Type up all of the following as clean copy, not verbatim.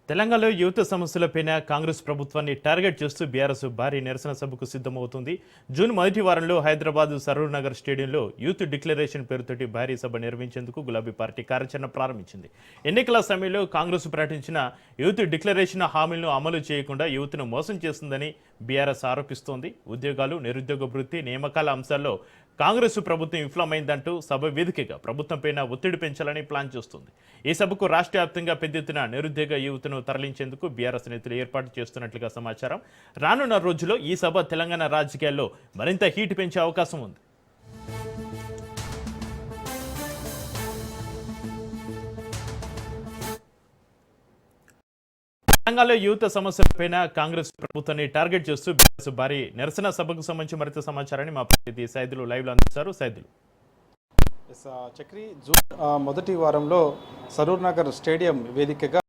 తెలంగాణలో యువత సమస్యలపైన కాంగ్రెస్ ప్రభుత్వాన్ని టార్గెట్ చేస్తూ బీఆర్ఎస్ భారీ నిరసన సభకు సిద్ధమవుతుంది. జూన్ మొదటి వారంలో హైదరాబాద్ సరూర్ నగర్ స్టేడియంలో యూత్ డిక్లరేషన్ పేరుతోటి భారీ సభ నిర్వహించేందుకు గులాబీ పార్టీ కార్యాచరణ ప్రారంభించింది. ఎన్నికల సమయంలో కాంగ్రెస్ ప్రకటించిన యూత్ డిక్లరేషన్ హామీలను అమలు చేయకుండా యువతను మోసం చేస్తుందని బీఆర్ఎస్ ఆరోపిస్తోంది. ఉద్యోగాలు, నిరుద్యోగ వృత్తి, నియామకాల అంశాల్లో కాంగ్రెస్ ప్రభుత్వం విఫలమైందంటూ సభ వేదికగా ప్రభుత్వంపైన ఒత్తిడి పెంచాలని ప్లాన్ చేస్తుంది. ఈ సభకు రాష్ట్ర వ్యాప్తంగా పెద్ద ఎత్తున నిరుద్యోగ యువతను తరలించేందుకు బీఆర్ఎస్ నేతలు ఏర్పాటు చేస్తున్నట్లుగా సమాచారం. రానున్న రోజుల్లో ఈ సభ తెలంగాణ రాజకీయాల్లో మరింత హీట్ పెంచే అవకాశం ఉంది. తెలంగాణలో యువత సమస్యలపైన కాంగ్రెస్ ప్రభుత్వాన్ని టార్గెట్ చేస్తూ బీఆర్ఎస్ భారీ నిరసన సభకు సంబంధించి మరింత సమాచారాన్ని మా ప్రతినిధి సైదులు లైవ్లో అందిస్తారు. సైదులు చక్రి, జూన్ మొదటి వారంలో సరూర్ నగర్ స్టేడియం వేదికగా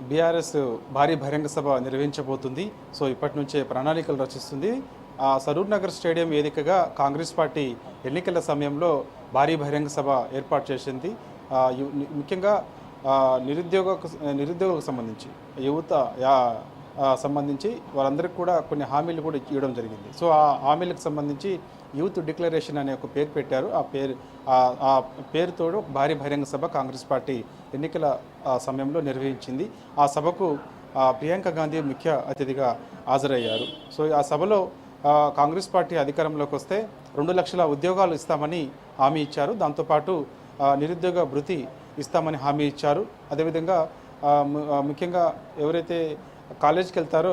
బీఆర్ఎస్ భారీ బహిరంగ సభ నిర్వహించబోతుంది. సో ఇప్పటి నుంచే ప్రణాళికలు రచిస్తుంది. సరూర్ నగర్ స్టేడియం వేదికగా కాంగ్రెస్ పార్టీ ఎన్నికల సమయంలో భారీ బహిరంగ సభ ఏర్పాటు చేసింది. ముఖ్యంగా నిరుద్యోగకు సంబంధించి యువత సంబంధించి వాళ్ళందరికీ కూడా కొన్ని హామీలు కూడా ఇవ్వడం జరిగింది. సో ఆ హామీలకు సంబంధించి యూత్ డిక్లరేషన్ అనే ఒక పేరు పెట్టారు. ఆ పేరుతో భారీ బహిరంగ సభ కాంగ్రెస్ పార్టీ ఎన్నికల సమయంలో నిర్వహించింది. ఆ సభకు ప్రియాంక గాంధీ ముఖ్య అతిథిగా హాజరయ్యారు. సో ఆ సభలో కాంగ్రెస్ పార్టీ అధికారంలోకి వస్తే 2 లక్షల ఉద్యోగాలు ఇస్తామని హామీ ఇచ్చారు. దాంతోపాటు నిరుద్యోగ భృతి ఇస్తామని హామీ ఇచ్చారు. అదేవిధంగా ముఖ్యంగా ఎవరైతే కాలేజీకి వెళ్తారో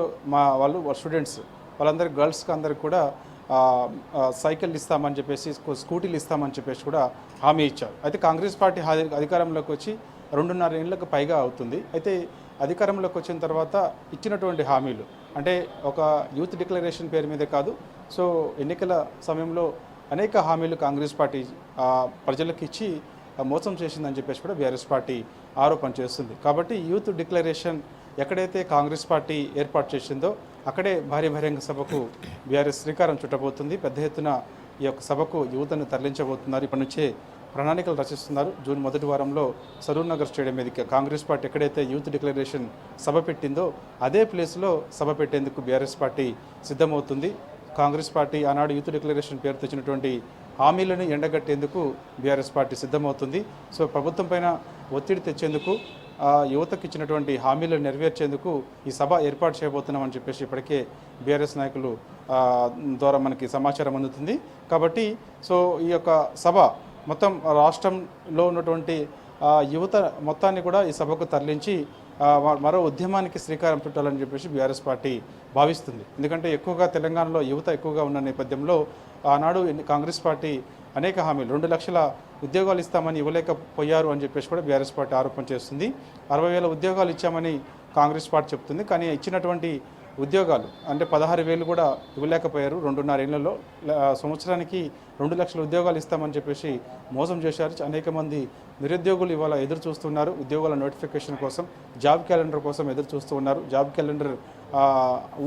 వాళ్ళు స్టూడెంట్స్ వాళ్ళందరికీ గర్ల్స్కి అందరికి కూడా సైకిల్ ఇస్తామని చెప్పేసి, స్కూటీలు ఇస్తామని చెప్పేసి కూడా హామీ ఇచ్చారు. అయితే కాంగ్రెస్ పార్టీ అధికారంలోకి వచ్చి 2.5 ఏళ్ళకు పైగా అవుతుంది. అయితే అధికారంలోకి వచ్చిన తర్వాత ఇచ్చినటువంటి హామీలు అంటే ఒక యూత్ డిక్లరేషన్ పేరు మీదే కాదు, సో ఎన్నికల సమయంలో అనేక హామీలు కాంగ్రెస్ పార్టీ ప్రజలకు ఇచ్చి మోసం చేసిందని చెప్పేసి కూడా బీఆర్ఎస్ పార్టీ ఆరోపణ చేస్తుంది. కాబట్టి యూత్ డిక్లరేషన్ ఎక్కడైతే కాంగ్రెస్ పార్టీ ఏర్పాటు చేసిందో అక్కడే భారీ బహిరంగ సభకు బీఆర్ఎస్ శ్రీకారం చుట్టబోతుంది. పెద్ద ఎత్తున ఈ యొక్క సభకు యువతను తరలించబోతున్నారు. ఇప్పటి నుంచే ప్రణాళికలు రచిస్తున్నారు. జూన్ మొదటి వారంలో సరూర్ నగర్ స్టేడియం మీదకి కాంగ్రెస్ పార్టీ ఎక్కడైతే యూత్ డిక్లరేషన్ సభ పెట్టిందో అదే ప్లేస్లో సభ పెట్టేందుకు బీఆర్ఎస్ పార్టీ సిద్ధమవుతుంది. కాంగ్రెస్ పార్టీ ఆనాడు యూత్ డిక్లరేషన్ పేరు తెచ్చినటువంటి హామీలను ఎండగట్టేందుకు బీఆర్ఎస్ పార్టీ సిద్ధమవుతుంది. సో ప్రభుత్వం పైన ఒత్తిడి తెచ్చేందుకు, యువతకు ఇచ్చినటువంటి హామీలను నెరవేర్చేందుకు ఈ సభ ఏర్పాటు చేయబోతున్నామని చెప్పేసి ఇప్పటికే బీఆర్ఎస్ నాయకులు ద్వారా మనకి సమాచారం అందుతుంది. కాబట్టి సో ఈ యొక్క సభ మొత్తం రాష్ట్రంలో ఉన్నటువంటి యువత మొత్తాన్ని కూడా ఈ సభకు తరలించి మరో ఉద్యమానికి శ్రీకారం చుట్టాలని చెప్పేసి బీఆర్ఎస్ పార్టీ భావిస్తుంది. ఎందుకంటే ఎక్కువగా తెలంగాణలో యువత ఎక్కువగా ఉన్న నేపథ్యంలో ఆనాడు కాంగ్రెస్ పార్టీ అనేక హామీలు 2 లక్షల ఉద్యోగాలు ఇస్తామని ఇవ్వలేకపోయారు అని చెప్పేసి కూడా బీఆర్ఎస్ పార్టీ ఆరోపణ చేస్తుంది. 60,000 ఉద్యోగాలు ఇచ్చామని కాంగ్రెస్ పార్టీ చెప్తుంది. కానీ ఇచ్చినటువంటి ఉద్యోగాలు అంటే 16,000 కూడా ఇవ్వలేకపోయారు. 2.5 ఏళ్లలో సంవత్సరానికి 2 లక్షల ఉద్యోగాలు ఇస్తామని చెప్పేసి మోసం చేశారు. అనేక మంది నిరుద్యోగులు ఇవాళ ఎదురు చూస్తున్నారు. ఉద్యోగాల నోటిఫికేషన్ కోసం, జాబ్ క్యాలెండర్ కోసం ఎదురు చూస్తూ ఉన్నారు. జాబ్ క్యాలెండర్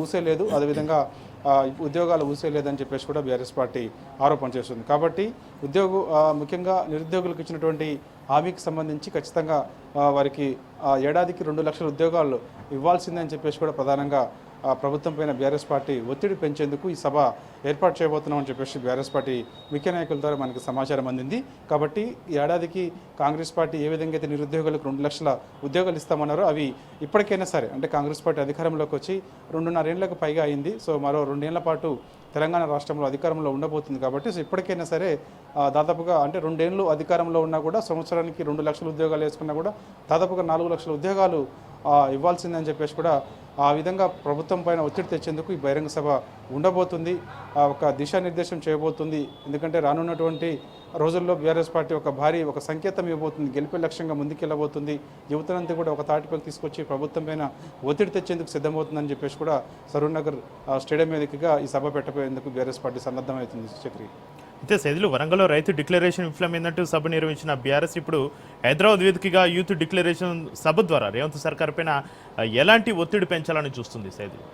ఊసేలేదు, అదేవిధంగా ఉద్యోగాలు ఊసేలేదని చెప్పేసి కూడా బీఆర్ఎస్ పార్టీ ఆరోపణ చేస్తుంది. కాబట్టి ముఖ్యంగా నిరుద్యోగులకు ఇచ్చినటువంటి హామీకి సంబంధించి ఖచ్చితంగా వారికి ఏడాదికి 2 లక్షల ఉద్యోగాలు ఇవ్వాల్సిందని చెప్పేసి కూడా ప్రధానంగా ప్రభుత్వం పైన బీఆర్ఎస్ పార్టీ ఒత్తిడి పెంచేందుకు ఈ సభ ఏర్పాటు చేయబోతున్నామని చెప్పేసి బీఆర్ఎస్ పార్టీ ముఖ్య నాయకుల ద్వారా మనకి సమాచారం అందింది. కాబట్టి ఈ ఏడాదికి కాంగ్రెస్ పార్టీ ఏ విధంగా అయితే నిరుద్యోగులకు 2 లక్షల ఉద్యోగాలు ఇస్తామన్నారో అవి ఇప్పటికైనా సరే, అంటే కాంగ్రెస్ పార్టీ అధికారంలోకి వచ్చి 2.5 ఏళ్లకు పైగా అయింది. సో మరో 2 ఏళ్ల పాటు తెలంగాణ రాష్ట్రంలో అధికారంలో ఉండబోతుంది. కాబట్టి సో ఇప్పటికైనా సరే దాదాపుగా అంటే 2 ఏళ్ళు అధికారంలో ఉన్నా కూడా సంవత్సరానికి 2 లక్షల ఉద్యోగాలు వేసుకున్నా కూడా దాదాపుగా 4 లక్షల ఉద్యోగాలు ఇవ్వాల్సిందని చెప్పేసి కూడా ఆ విధంగా ప్రభుత్వం పైన ఒత్తిడి తెచ్చేందుకు ఈ బహిరంగ సభ ఉండబోతుంది. ఒక దిశానిర్దేశం చేయబోతుంది. ఎందుకంటే రానున్నటువంటి రోజుల్లో బీఆర్ఎస్ పార్టీ ఒక సంకేతం ఇవ్వబోతుంది. గెలిపే లక్ష్యంగా ముందుకెళ్ళబోతుంది. యువతనంతా కూడా ఒక తాటిపైకి తీసుకొచ్చి ప్రభుత్వం పైన ఒత్తిడి తెచ్చేందుకు సిద్ధమవుతుందని చెప్పేసి కూడా సరూర్ నగర్ స్టేడియం వేదికగా ఈ సభ పెట్టబోయేందుకు బీఆర్ఎస్ పార్టీ సన్నద్ధమవుతుంది. చక్రి, అయితే సైదులు, వరంగల్లో రైతు డిక్లరేషన్ విఫలమైందంటూ సభ నిర్వహించిన బీఆర్ఎస్ ఇప్పుడు హైదరాబాద్ వేదికగా యూత్ డిక్లరేషన్ సభ ద్వారా రేవంత్ సర్కార్ పైన ఎలాంటి ఒత్తిడి పెంచాలని చూస్తుంది సైదులు?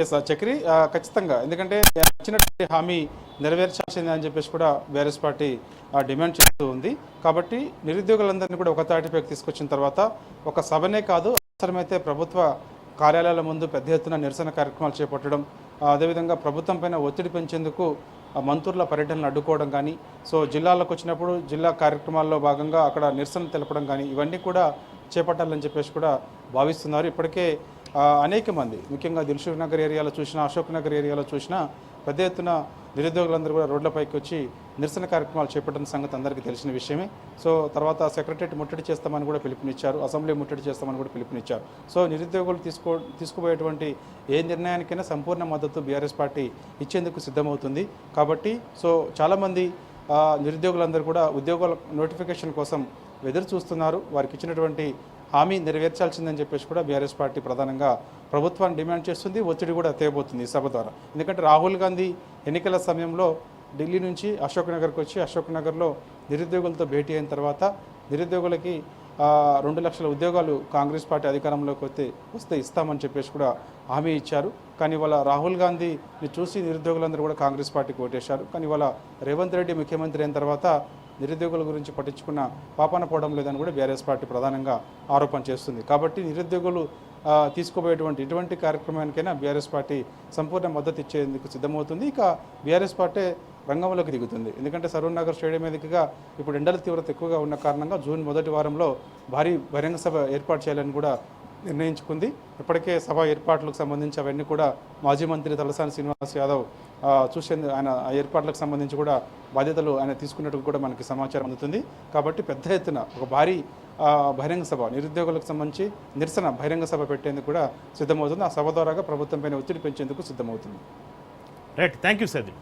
ఎస్ చక్రి, ఖచ్చితంగా. ఎందుకంటే ఇచ్చినటువంటి హామీ నెరవేర్చాల్సిందే అని చెప్పేసి కూడా బీఆర్ఎస్ పార్టీ డిమాండ్ చేస్తూ ఉంది. కాబట్టి నిరుద్యోగులందరినీ కూడా ఒక తాటిపైకి తీసుకొచ్చిన తర్వాత ఒక సభనే కాదు అవసరమైతే ప్రభుత్వ కార్యాలయాల ముందు పెద్ద ఎత్తున నిరసన కార్యక్రమాలు చేపట్టడం, అదేవిధంగా ప్రభుత్వం పైన ఒత్తిడి పెంచేందుకు మంత్రుల పర్యటనలు అడ్డుకోవడం కానీ, సో జిల్లాలకు వచ్చినప్పుడు జిల్లా కార్యక్రమాల్లో భాగంగా అక్కడ నిరసన తెలపడం కానీ ఇవన్నీ కూడా చేపట్టాలని చెప్పేసి కూడా భావిస్తున్నారు. ఇప్పటికే అనేక మంది ముఖ్యంగా దిల్సుఖ్ నగర్ ఏరియాలో చూసినా, అశోక్ నగర్ ఏరియాలో చూసినా పెద్ద ఎత్తున నిరుద్యోగులందరూ కూడా రోడ్లపైకి వచ్చి నిరసన కార్యక్రమాలు చేపట్టిన సంగతి అందరికీ తెలిసిన విషయమే. సో తర్వాత సెక్రటరియట్ ముట్టడి చేస్తామని కూడా పిలుపునిచ్చారు, అసెంబ్లీ ముట్టడి చేస్తామని కూడా పిలుపునిచ్చారు. సో నిరుద్యోగులు తీసుకుపోయేటువంటి ఏ నిర్ణయానికైనా సంపూర్ణ మద్దతు బీఆర్ఎస్ పార్టీ ఇచ్చేందుకు సిద్ధమవుతుంది. కాబట్టి సో చాలామంది నిరుద్యోగులందరూ కూడా ఉద్యోగాల నోటిఫికేషన్ కోసం ఎదురు చూస్తున్నారు. వారికి ఇచ్చినటువంటి హామీ నెరవేర్చాల్సిందని చెప్పేసి కూడా బీఆర్ఎస్ పార్టీ ప్రధానంగా ప్రభుత్వాన్ని డిమాండ్ చేస్తుంది, ఒత్తిడి కూడా తేబోతుంది ఈ సభ ద్వారా. ఎందుకంటే రాహుల్ గాంధీ ఎన్నికల సమయంలో ఢిల్లీ నుంచి అశోక్ నగర్కి వచ్చి అశోక్ నగర్లో నిరుద్యోగులతో భేటీ అయిన తర్వాత నిరుద్యోగులకి 2 లక్షల ఉద్యోగాలు కాంగ్రెస్ పార్టీ అధికారంలోకి వస్తే ఇస్తామని చెప్పేసి కూడా హామీ ఇచ్చారు. కానీ ఇవాళ రాహుల్ గాంధీని చూసి నిరుద్యోగులందరూ కూడా కాంగ్రెస్ పార్టీకి ఓటేశారు. కానీ ఇవాళ రేవంత్ రెడ్డి ముఖ్యమంత్రి అయిన తర్వాత నిరుద్యోగుల గురించి పట్టించుకున్న పాపాన పోవడం లేదని కూడా బీఆర్ఎస్ పార్టీ ప్రధానంగా ఆరోపణ చేస్తుంది. కాబట్టి నిరుద్యోగులు తీసుకోబోయేటువంటి ఇటువంటి కార్యక్రమానికైనా బీఆర్ఎస్ పార్టీ సంపూర్ణ మద్దతు ఇచ్చేందుకు సిద్ధమవుతుంది. ఇక బీఆర్ఎస్ పార్టీ రంగంలోకి దిగుతుంది. ఎందుకంటే సరూర్ నగర్ స్టేడియం వేదికగా ఇప్పుడు ఎండల తీవ్రత ఎక్కువగా ఉన్న కారణంగా జూన్ మొదటి వారంలో భారీ బహిరంగ సభ ఏర్పాటు చేయాలని కూడా నిర్ణయించుకుంది. ఇప్పటికే సభ ఏర్పాట్లకు సంబంధించి అవన్నీ కూడా మాజీ మంత్రి తలసాని శ్రీనివాస్ యాదవ్ చూసేందుకు ఆయన ఆ ఏర్పాట్లకు సంబంధించి కూడా బాధ్యతలు ఆయన తీసుకున్నట్టు కూడా మనకి సమాచారం అందుతుంది. కాబట్టి పెద్ద ఎత్తున ఒక భారీ బహిరంగ సభ నిరుద్యోగులకు సంబంధించి నిరసన బహిరంగ సభ పెట్టేందుకు కూడా సిద్ధమవుతుంది. ఆ సభ ద్వారాగా ప్రభుత్వం పైన ఒత్తిడి పెంచేందుకు సిద్ధమవుతుంది. Right, thank you సదీప్.